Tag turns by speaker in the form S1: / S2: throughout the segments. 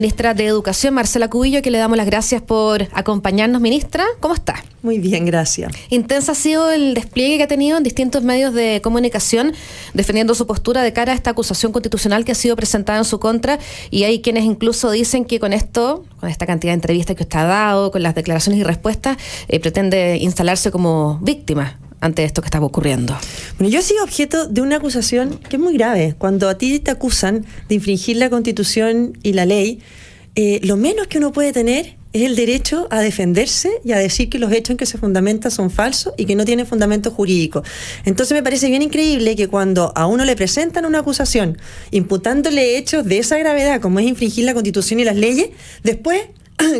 S1: Ministra de Educación, Marcela Cubillo, que le damos las gracias por acompañarnos. Ministra, ¿cómo está?
S2: Muy bien, gracias.
S1: Intensa ha sido el despliegue que ha tenido en distintos medios de comunicación defendiendo su postura de cara a esta acusación constitucional que ha sido presentada en su contra, y hay quienes incluso dicen que con esto, con esta cantidad de entrevistas que usted ha dado, con las declaraciones y respuestas, pretende instalarse como víctima ante esto que está ocurriendo.
S2: Bueno, yo he sido objeto de una acusación que es muy grave. Cuando a ti te acusan de infringir la Constitución y la ley, lo menos que uno puede tener es el derecho a defenderse y a decir que los hechos en que se fundamenta son falsos y que no tienen fundamento jurídico. Entonces me parece bien increíble que cuando a uno le presentan una acusación imputándole hechos de esa gravedad, como es infringir la Constitución y las leyes, después,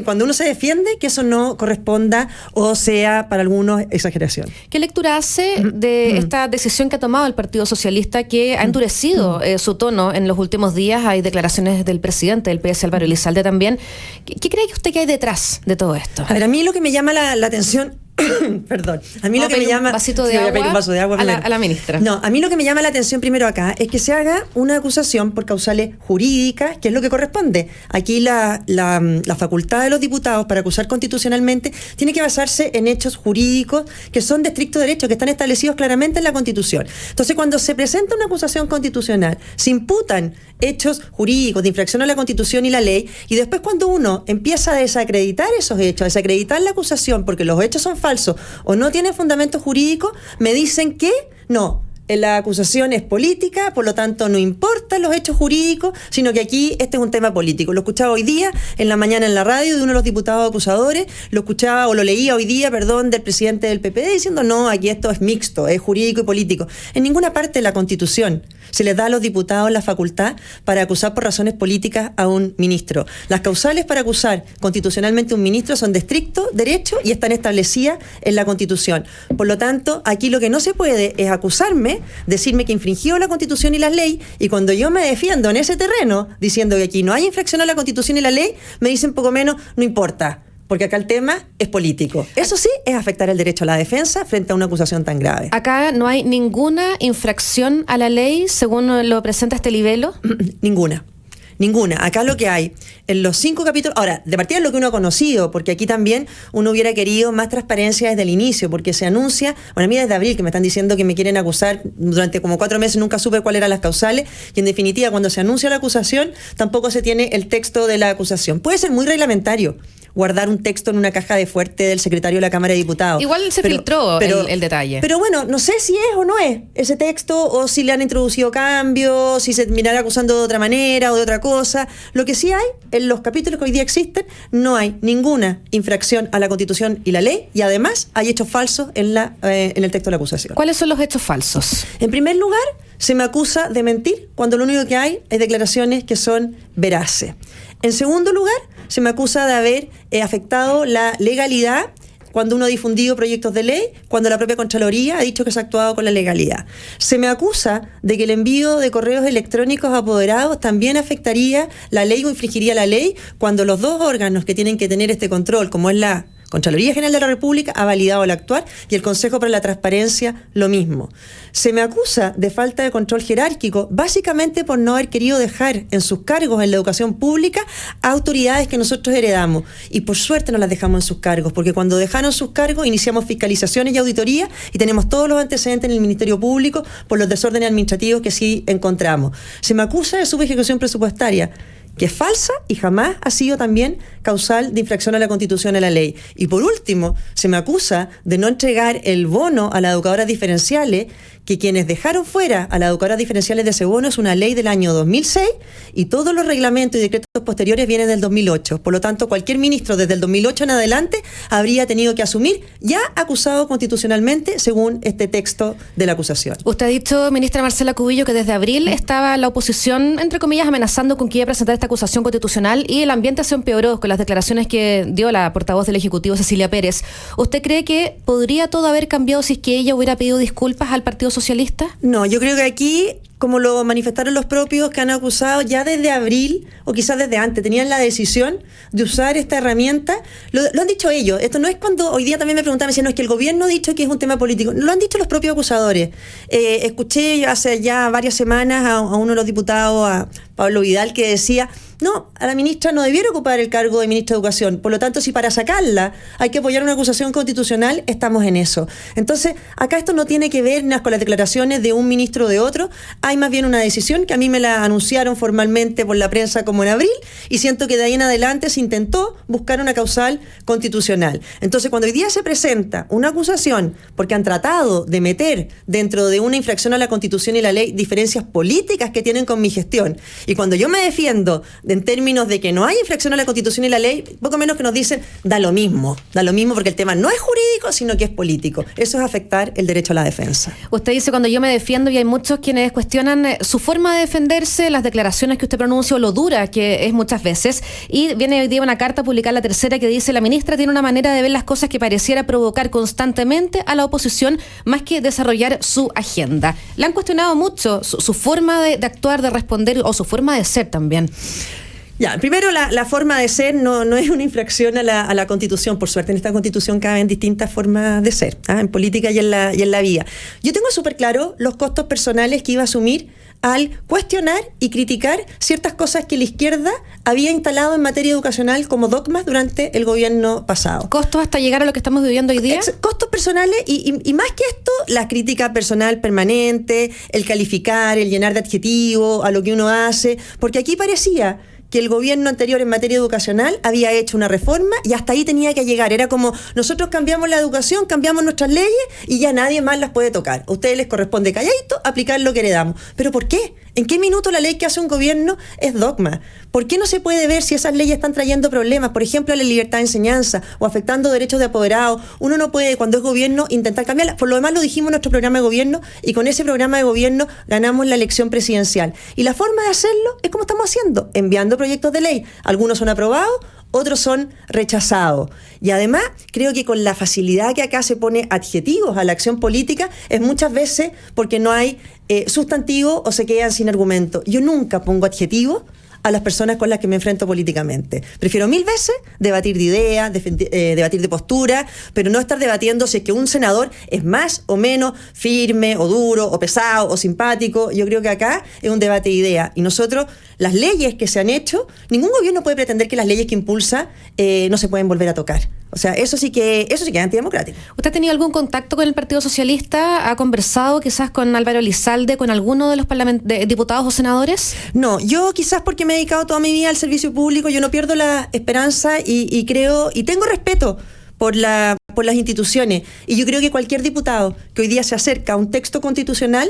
S2: cuando uno se defiende, que eso no corresponda o sea para algunos exageración.
S1: ¿Qué lectura hace de esta decisión que ha tomado el Partido Socialista, que ha endurecido su tono en los últimos días? Hay declaraciones del presidente del PS, Álvaro Elizalde, también. ¿Qué cree usted que hay detrás de todo esto?
S2: A ver, a mí lo que me llama la atención... Perdón. A mí lo que me llama...
S1: Un vasito de agua,
S2: un vaso de agua
S1: a la ministra.
S2: No, a mí lo que me llama la atención primero acá es que se haga una acusación por causales jurídicas, que es lo que corresponde. Aquí la facultad de los diputados para acusar constitucionalmente tiene que basarse en hechos jurídicos que son de estricto derecho, que están establecidos claramente en la Constitución. Entonces, cuando se presenta una acusación constitucional, se imputan hechos jurídicos de infracción a la Constitución y la ley, y después cuando uno empieza a desacreditar esos hechos, a desacreditar la acusación porque los hechos son falsos o no tienen fundamento jurídico, me dicen que no, la acusación es política, por lo tanto no importan los hechos jurídicos, sino que aquí este es un tema político. Lo escuchaba hoy día, en la mañana en la radio, de uno de los diputados acusadores, lo escuchaba o lo leía hoy día, del presidente del PPD, diciendo no, aquí esto es mixto, es jurídico y político. En ninguna parte de la Constitución se les da a los diputados la facultad para acusar por razones políticas a un ministro. Las causales para acusar constitucionalmente a un ministro son de estricto derecho y están establecidas en la Constitución. Por lo tanto, aquí lo que no se puede es acusarme, decirme que infringió la Constitución y la ley, y cuando yo me defiendo en ese terreno, diciendo que aquí no hay infracción a la Constitución y la ley, me dicen poco menos, no importa, porque acá el tema es político. Eso sí es afectar el derecho a la defensa frente a una acusación tan grave.
S1: Acá no hay ninguna infracción a la ley, según lo presenta este libelo.
S2: Ninguna. Acá lo que hay en los 5 capítulos, ahora, de partida es lo que uno ha conocido, porque aquí también uno hubiera querido más transparencia desde el inicio, porque se anuncia, bueno, a mí desde abril que me están diciendo que me quieren acusar, durante como 4 meses nunca supe cuáles eran las causales, y en definitiva cuando se anuncia la acusación tampoco se tiene el texto de la acusación. Puede ser muy reglamentario guardar un texto en una caja de fuerte del secretario de la Cámara de Diputados.
S1: Igual se filtró el detalle.
S2: Pero bueno, no sé si es o no es ese texto, o si le han introducido cambios, si se mirará acusando de otra manera o de otra cosa. Lo que sí hay, en los capítulos que hoy día existen, no hay ninguna infracción a la Constitución y la ley, y además hay hechos falsos en el texto de la acusación.
S1: ¿Cuáles son los hechos falsos?
S2: En primer lugar, se me acusa de mentir cuando lo único que hay es declaraciones que son veraces. En segundo lugar, se me acusa de haber afectado la legalidad cuando uno ha difundido proyectos de ley, cuando la propia Contraloría ha dicho que se ha actuado con la legalidad. Se me acusa de que el envío de correos electrónicos a apoderados también afectaría la ley o infringiría la ley, cuando los dos órganos que tienen que tener este control, como es la Contraloría General de la República, ha validado el actuar, y el Consejo para la Transparencia lo mismo. Se me acusa de falta de control jerárquico, básicamente por no haber querido dejar en sus cargos en la educación pública a autoridades que nosotros heredamos. Y por suerte no las dejamos en sus cargos, porque cuando dejaron sus cargos iniciamos fiscalizaciones y auditorías, y tenemos todos los antecedentes en el Ministerio Público por los desórdenes administrativos que sí encontramos. Se me acusa de subejecución presupuestaria, que es falsa y jamás ha sido también causal de infracción a la Constitución y a la ley. Y por último, se me acusa de no entregar el bono a las educadoras diferenciales, que quienes dejaron fuera a las educadoras diferenciales de ese bono es una ley del año 2006, y todos los reglamentos y decretos posteriores vienen del 2008. Por lo tanto, cualquier ministro desde el 2008 en adelante habría tenido que asumir, ya acusado constitucionalmente según este texto de la acusación.
S1: Usted ha dicho, ministra Marcela Cubillo, que desde abril estaba la oposición, entre comillas, amenazando con que iba a presentar esta acusación constitucional, y el ambiente se empeoró con las declaraciones que dio la portavoz del Ejecutivo, Cecilia Pérez. ¿Usted cree que podría todo haber cambiado si es que ella hubiera pedido disculpas al Partido Socialista?
S2: No, yo creo que aquí, como lo manifestaron los propios que han acusado, ya desde abril, o quizás desde antes, tenían la decisión de usar esta herramienta. Lo han dicho ellos. Esto no es cuando hoy día también me preguntaban, no, es que el gobierno ha dicho que es un tema político. Lo han dicho los propios acusadores. Escuché hace ya varias semanas a uno de los diputados, a Pablo Vidal, que decía No, a la ministra no debiera ocupar el cargo de ministra de Educación. Por lo tanto, si para sacarla hay que apoyar una acusación constitucional, estamos en eso. Entonces, acá esto no tiene que ver con las declaraciones de un ministro o de otro. Hay más bien una decisión que a mí me la anunciaron formalmente por la prensa como en abril, y siento que de ahí en adelante se intentó buscar una causal constitucional. Entonces, cuando hoy día se presenta una acusación porque han tratado de meter dentro de una infracción a la Constitución y la ley diferencias políticas que tienen con mi gestión, y cuando yo me defiendo en términos de que no hay infracción a la Constitución y la ley, poco menos que nos dicen, da lo mismo porque el tema no es jurídico, sino que es político. Eso es afectar el derecho a la defensa.
S1: Usted dice, cuando yo me defiendo, y hay muchos quienes cuestionan su forma de defenderse, las declaraciones que usted pronuncia o lo dura que es muchas veces, y viene hoy día una carta publicada, la tercera, que dice, la ministra tiene una manera de ver las cosas que pareciera provocar constantemente a la oposición más que desarrollar su agenda. Le han cuestionado mucho su forma de actuar, de responder, o su forma de ser también.
S2: Ya, primero la forma de ser no es una infracción a la Constitución. Por suerte en esta Constitución caben distintas formas de ser, en política y en la vida. Yo tengo súper claro los costos personales que iba a asumir al cuestionar y criticar ciertas cosas que la izquierda había instalado en materia educacional como dogmas durante el gobierno pasado.
S1: ¿Costos hasta llegar a lo que estamos viviendo hoy día?
S2: Costos personales y más que esto, la crítica personal permanente, el calificar, el llenar de adjetivos a lo que uno hace, porque aquí parecía que el gobierno anterior en materia educacional había hecho una reforma y hasta ahí tenía que llegar. Era como, nosotros cambiamos la educación, cambiamos nuestras leyes y ya nadie más las puede tocar. A ustedes les corresponde calladito aplicar lo que heredamos. ¿Pero por qué? ¿En qué minuto la ley que hace un gobierno es dogma? ¿Por qué no se puede ver si esas leyes están trayendo problemas? Por ejemplo, la libertad de enseñanza o afectando derechos de apoderados. Uno no puede, cuando es gobierno, intentar cambiarlas. Por lo demás, lo dijimos en nuestro programa de gobierno, y con ese programa de gobierno ganamos la elección presidencial. Y la forma de hacerlo es como estamos haciendo, enviando proyectos de ley. Algunos son aprobados, otros son rechazados. Y además, creo que con la facilidad que acá se pone adjetivos a la acción política, es muchas veces porque no hay sustantivo o se quedan sin argumento. Yo nunca pongo adjetivos a las personas con las que me enfrento políticamente. Prefiero 1000 veces debatir de ideas, debatir de postura, pero no estar debatiendo si es que un senador es más o menos firme o duro o pesado o simpático. Yo creo que acá es un debate de ideas, y nosotros, las leyes que se han hecho, ningún gobierno puede pretender que las leyes que impulsa no se pueden volver a tocar. O sea, eso sí que es antidemocrático.
S1: ¿Usted ha tenido algún contacto con el Partido Socialista? ¿Ha conversado quizás con Álvaro Elizalde, con alguno de los diputados o senadores?
S2: No, yo quizás porque me he dedicado toda mi vida al servicio público, yo no pierdo la esperanza y creo, y tengo respeto por las instituciones. Y yo creo que cualquier diputado que hoy día se acerca a un texto constitucional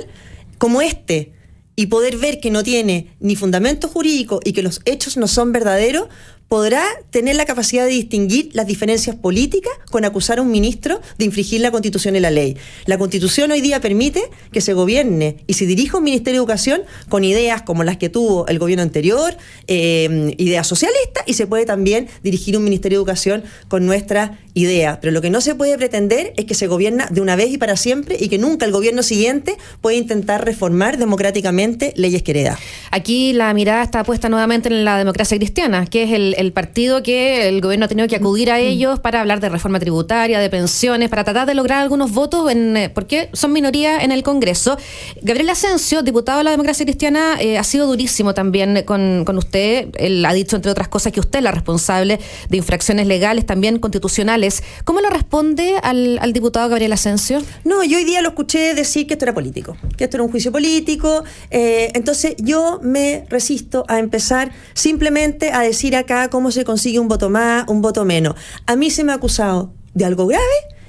S2: como este, y poder ver que no tiene ni fundamento jurídico y que los hechos no son verdaderos, podrá tener la capacidad de distinguir las diferencias políticas con acusar a un ministro de infringir la Constitución y la ley. La Constitución hoy día permite que se gobierne y se dirija un Ministerio de Educación con ideas como las que tuvo el gobierno anterior, ideas socialistas, y se puede también dirigir un Ministerio de Educación con nuestras ideas. Pero lo que no se puede pretender es que se gobierna de una vez y para siempre, y que nunca el gobierno siguiente puede intentar reformar democráticamente leyes que hereda.
S1: Aquí la mirada está puesta nuevamente en la Democracia Cristiana, que es el partido que el gobierno ha tenido que acudir a ellos para hablar de reforma tributaria, de pensiones, para tratar de lograr algunos votos, porque son minoría en el Congreso. Gabriel Ascencio, diputado de la Democracia Cristiana, ha sido durísimo también con usted. Él ha dicho, entre otras cosas, que usted es la responsable de infracciones legales, también constitucionales. ¿Cómo lo responde al diputado Gabriel Ascencio?
S2: No, yo hoy día lo escuché decir que esto era político, que esto era un juicio político. Entonces yo me resisto a empezar simplemente a decir acá cómo se consigue un voto más, un voto menos. A mí se me ha acusado de algo grave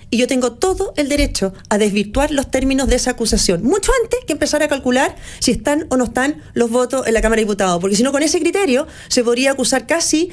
S2: y yo tengo todo el derecho a desvirtuar los términos de esa acusación, mucho antes que empezar a calcular si están o no están los votos en la Cámara de Diputados, porque si no, con ese criterio se podría acusar casi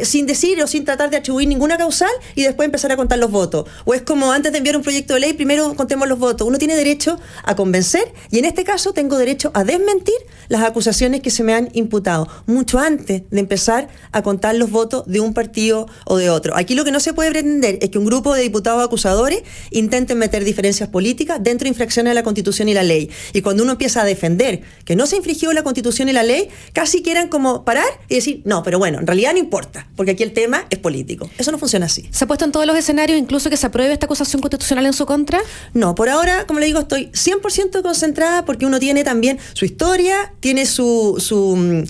S2: sin decir o sin tratar de atribuir ninguna causal y después empezar a contar los votos. O es como antes de enviar un proyecto de ley, primero contemos los votos. Uno tiene derecho a convencer, y en este caso tengo derecho a desmentir las acusaciones que se me han imputado, mucho antes de empezar a contar los votos de un partido o de otro. Aquí lo que no se puede pretender es que un grupo de diputados acusadores intenten meter diferencias políticas dentro de infracciones de la Constitución y la ley. Y cuando uno empieza a defender que no se infringió la Constitución y la ley, casi quieran como parar y decir, no, pero bueno, en realidad no importa, porque aquí el tema es político. Eso no funciona así.
S1: ¿Se ha puesto en todos los escenarios, incluso que se apruebe esta acusación constitucional en su contra?
S2: No, por ahora, como le digo, estoy 100% concentrada, porque uno tiene también su historia, tiene su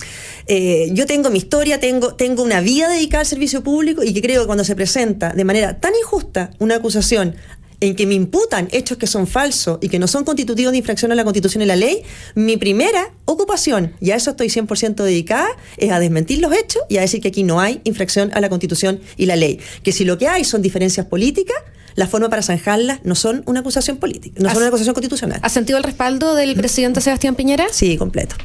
S2: yo tengo mi historia, tengo una vida dedicada al servicio público y que creo que cuando se presenta de manera tan injusta una acusación en que me imputan hechos que son falsos y que no son constitutivos de infracción a la Constitución y la ley, mi primera ocupación, y a eso estoy 100% dedicada, es a desmentir los hechos y a decir que aquí no hay infracción a la Constitución y la ley. Que si lo que hay son diferencias políticas, la forma para zanjarlas no son una acusación política, no son una acusación constitucional.
S1: ¿Ha sentido el respaldo del presidente Sebastián Piñera?
S2: Sí, completo.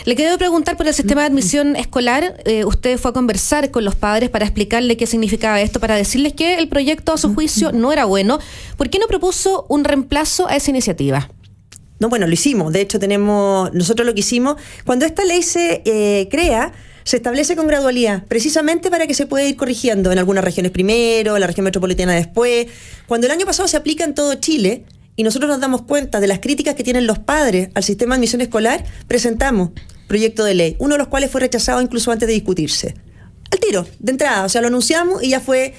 S1: Le quiero preguntar por el sistema de admisión escolar. Usted fue a conversar con los padres para explicarle qué significaba esto, para decirles que el proyecto, a su juicio, no era bueno. ¿Por qué no propuso un reemplazo a esa iniciativa?
S2: No, bueno, lo hicimos. De hecho, nosotros lo que hicimos, cuando esta ley se crea, se establece con gradualidad, precisamente para que se pueda ir corrigiendo en algunas regiones primero, en la región metropolitana después. Cuando el año pasado se aplica en todo Chile, y nosotros nos damos cuenta de las críticas que tienen los padres al sistema de admisión escolar, presentamos proyecto de ley, uno de los cuales fue rechazado incluso antes de discutirse. Al tiro, de entrada, o sea, lo anunciamos y ya fue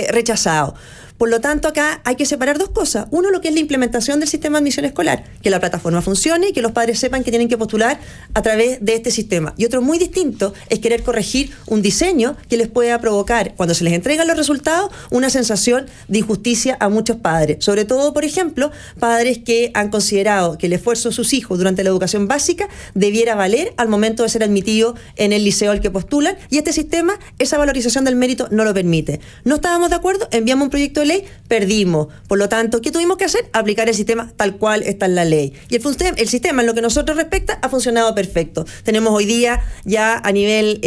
S2: rechazado. Por lo tanto, acá hay que separar dos cosas. Uno, lo que es la implementación del sistema de admisión escolar, que la plataforma funcione y que los padres sepan que tienen que postular a través de este sistema. Y otro muy distinto es querer corregir un diseño que les pueda provocar, cuando se les entregan los resultados, una sensación de injusticia a muchos padres. Sobre todo, por ejemplo, padres que han considerado que el esfuerzo de sus hijos durante la educación básica debiera valer al momento de ser admitido en el liceo al que postulan, y este sistema, esa valorización del mérito no lo permite. No estábamos de acuerdo, enviamos un proyecto de ley, perdimos. Por lo tanto, ¿qué tuvimos que hacer? Aplicar el sistema tal cual está en la ley. Y el sistema, en lo que nosotros respecta, ha funcionado perfecto. Tenemos hoy día ya a nivel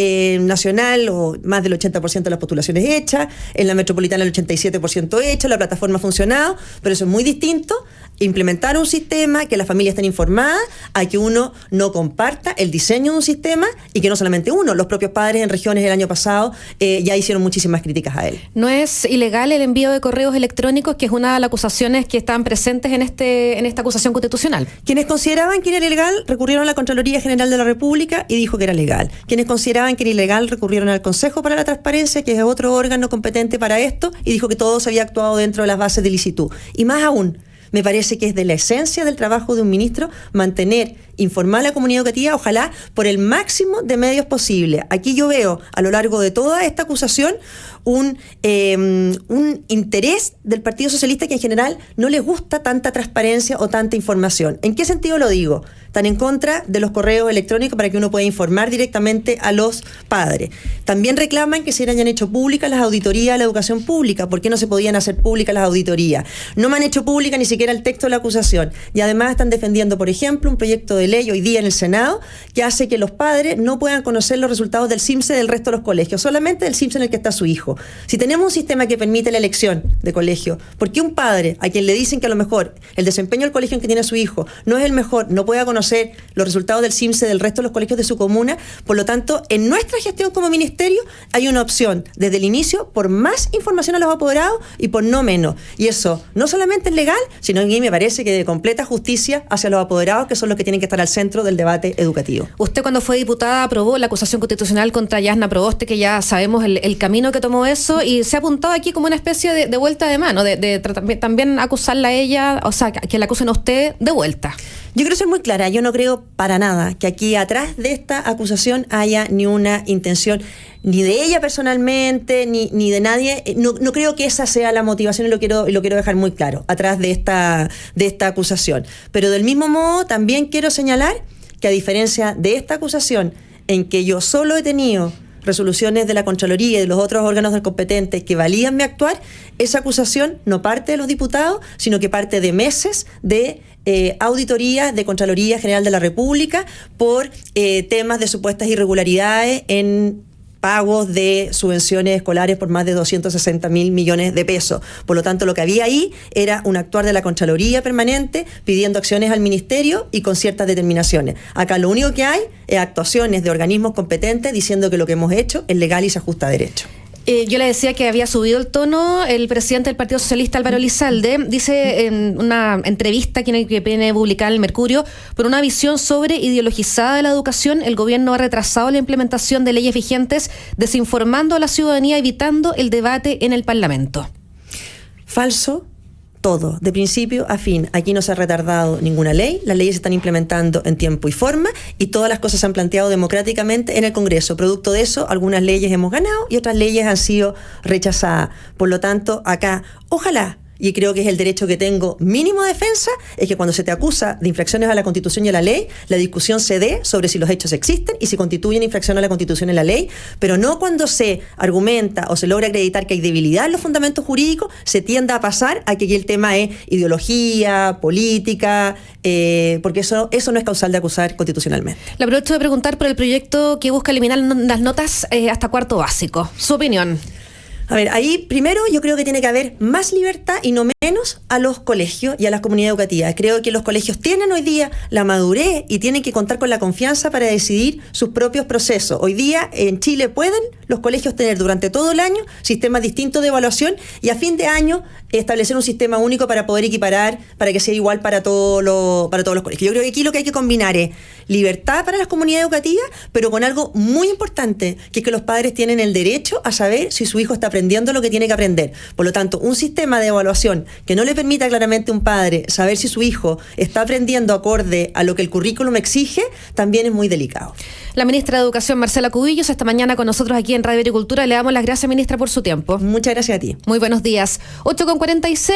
S2: nacional más del 80% de las postulaciones hechas, en la metropolitana el 87% hecho, la plataforma ha funcionado, pero eso es muy distinto, implementar un sistema, que las familias estén informadas, a que uno no comparta el diseño de un sistema y que no solamente uno, los propios padres en regiones el año pasado ya hicieron muchísimas críticas a él.
S1: ¿No es ilegal el envío de correos electrónicos, que es una de las acusaciones que estaban presentes en esta acusación constitucional?
S2: Quienes consideraban que era ilegal recurrieron a la Contraloría General de la República y dijo que era legal. Quienes consideraban que era ilegal recurrieron al Consejo para la Transparencia, que es otro órgano competente para esto, y dijo que todo se había actuado dentro de las bases de licitud. Y más aún, me parece que es de la esencia del trabajo de un ministro mantener, informar a la comunidad educativa, ojalá por el máximo de medios posible. Aquí yo veo a lo largo de toda esta acusación un interés del Partido Socialista que en general no les gusta tanta transparencia o tanta información. ¿En qué sentido lo digo? Están en contra de los correos electrónicos para que uno pueda informar directamente a los padres. También reclaman que se hayan hecho públicas las auditorías a la educación pública. ¿Por qué no se podían hacer públicas las auditorías? No me han hecho pública ni siquiera el texto de la acusación. Y además están defendiendo, por ejemplo, un proyecto de ley hoy día en el Senado que hace que los padres no puedan conocer los resultados del CIMSE del resto de los colegios, solamente del CIMSE en el que está su hijo. Si tenemos un sistema que permite la elección de colegio, ¿por qué un padre a quien le dicen que a lo mejor el desempeño del colegio en que tiene a su hijo no es el mejor, no pueda conocer los resultados del CIMSE del resto de los colegios de su comuna? Por lo tanto, en nuestra gestión como ministerio hay una opción desde el inicio por más información a los apoderados y por no menos. Y eso no solamente es legal, sino que me parece que de completa justicia hacia los apoderados, que son los que tienen que estar al centro del debate educativo.
S1: Usted, cuando fue diputada, aprobó la acusación constitucional contra Yasna Proboste, que ya sabemos el camino que tomó eso, y se ha apuntado aquí como una especie de vuelta de mano, de también acusarla a ella, o sea, que la acusen a usted de vuelta.
S2: Yo quiero ser muy clara, yo no creo para nada que aquí atrás de esta acusación haya ni una intención, ni de ella personalmente, ni de nadie. No creo que esa sea la motivación y lo quiero dejar muy claro, atrás de esta acusación. Pero del mismo modo también quiero señalar que a diferencia de esta acusación, en que yo solo he tenido resoluciones de la Contraloría y de los otros órganos del competente que valían mi actuar, esa acusación no parte de los diputados, sino que parte de meses de auditoría de Contraloría General de la República por temas de supuestas irregularidades en pagos de subvenciones escolares por más de 260.000 millones de pesos. Por lo tanto, lo que había ahí era un actuar de la Contraloría permanente pidiendo acciones al Ministerio y con ciertas determinaciones. Acá lo único que hay es actuaciones de organismos competentes diciendo que lo que hemos hecho es legal y se ajusta a derecho.
S1: Yo le decía que había subido el tono el presidente del Partido Socialista, Álvaro Elizalde. Dice en una entrevista que viene publicada en el Mercurio: por una visión sobre ideologizada de la educación, el gobierno ha retrasado la implementación de leyes vigentes, desinformando a la ciudadanía, evitando el debate en el Parlamento.
S2: Falso, todo, de principio a fin. Aquí no se ha retardado ninguna ley, las leyes se están implementando en tiempo y forma y todas las cosas se han planteado democráticamente en el Congreso. Producto de eso, algunas leyes hemos ganado y otras leyes han sido rechazadas. Por lo tanto, acá, ojalá, y creo que es el derecho que tengo mínimo de defensa, es que cuando se te acusa de infracciones a la Constitución y a la ley, la discusión se dé sobre si los hechos existen y si constituyen infracción a la Constitución y a la ley, pero no cuando se argumenta o se logra acreditar que hay debilidad en los fundamentos jurídicos, se tienda a pasar a que aquí el tema es ideología, política, porque eso no es causal de acusar constitucionalmente.
S1: Le aprovecho de preguntar por el proyecto que busca eliminar las notas hasta cuarto básico. Su opinión.
S2: A ver, ahí primero yo creo que tiene que haber más libertad y no menos a los colegios y a las comunidades educativas. Creo que los colegios tienen hoy día la madurez y tienen que contar con la confianza para decidir sus propios procesos. Hoy día en Chile pueden los colegios tener durante todo el año sistemas distintos de evaluación y a fin de año establecer un sistema único para poder equiparar, para que sea igual para todos los colegios. Yo creo que aquí lo que hay que combinar es libertad para las comunidades educativas, pero con algo muy importante, que es que los padres tienen el derecho a saber si su hijo está aprendiendo lo que tiene que aprender. Por lo tanto, un sistema de evaluación que no le permita claramente a un padre saber si su hijo está aprendiendo acorde a lo que el currículum exige, también es muy delicado.
S1: La ministra de Educación, Marcela Cubillos, esta mañana con nosotros aquí en Radio Agricultura. Le damos las gracias, ministra, por su tiempo.
S2: Muchas gracias a ti.
S1: Muy buenos días. 8:46.